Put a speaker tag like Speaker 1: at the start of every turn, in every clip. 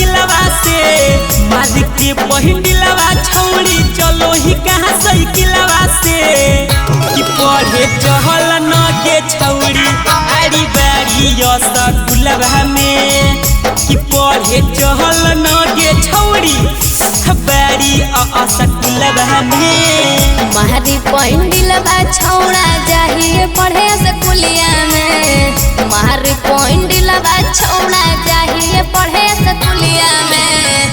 Speaker 1: साइकिलवा से मार के पहिंडिलवा छौड़ी चलो ही कहाँ साइकिलवा से कि पढ़े चहल न गे छौड़ी आरी बारी स्कूलवा में कि पढ़े चहल न गे छौड़ी बारी स्कूलवा में
Speaker 2: मारी पहिंडिलवा छौड़ा जाहिए पढ़े स्कूलिया में मारी पहिंडिलवा छौड़ा जाहिए पढ़े स्कूलिया में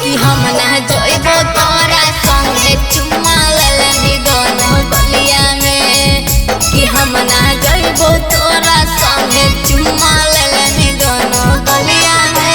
Speaker 2: कि हम ना जइबो तोरा संगे चुम्मा लेलनी दोनों गलिया में कि हम ना जइबो तोरा संगे चुम्मा लेलनी दोनों गलिया में।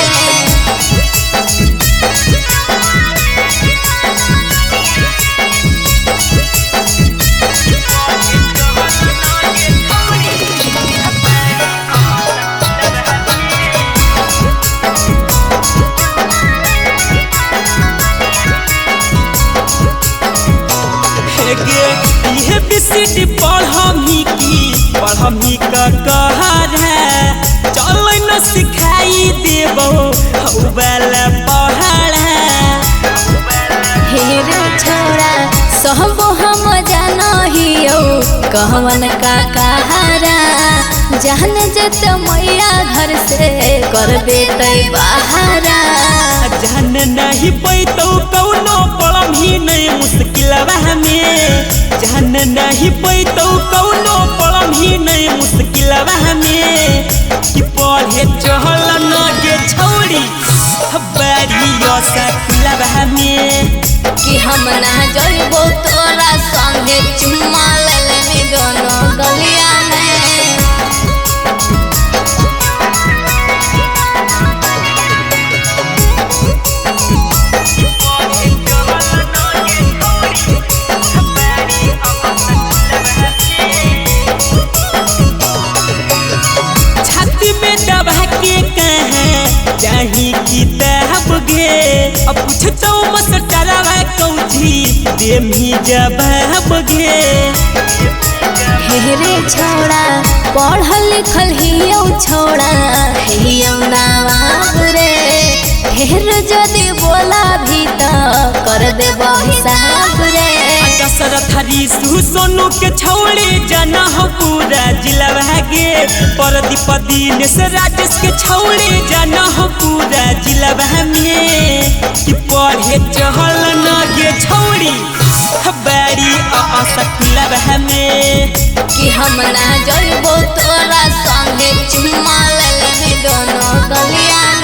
Speaker 1: ये बीसीडी पढ़मी का कहर है चल न सिखाई देबो वाला पहाड़ है।
Speaker 2: हे रे छोड़ा सब हम जानहियो कहवन का कहारा जान जत मैया घर से कर देते बहारा
Speaker 1: जान नहीं पैतो कौनो पढ़म ही नहीं मुश्किलवा में जान नहीं पैतो कौनो पढ़म ही नहीं मुश्किलवा में कि पढ़े चहल न गे छौड़ी बारी स्कूलवा में
Speaker 2: कि हम ना जइबो तोरा संगे चुम्मा लेलनी दोनों गलिया में।
Speaker 1: चाही किताब गे अब पूछतो मस्टरवा कौची देमी जवाब गे।
Speaker 2: हे रे छोड़ा पढ़ल लिखल हियो छोड़ा हियो नवाब रे ढेर जदि बोला भी तो कर देबो हिसाब रे।
Speaker 1: दशरथरी सोनू के छौड़े जाना हो पूरा जिलवा गे परदीप दिनेश राजेश के छौड़े जाना हो पूरा जिलवा में कि पढ़े चहल न गे छौड़ी बारी स्कूलवा में
Speaker 2: कि हम ना जइबो तोरा संगे चुम्मा लेलनी दोनों गलिया में।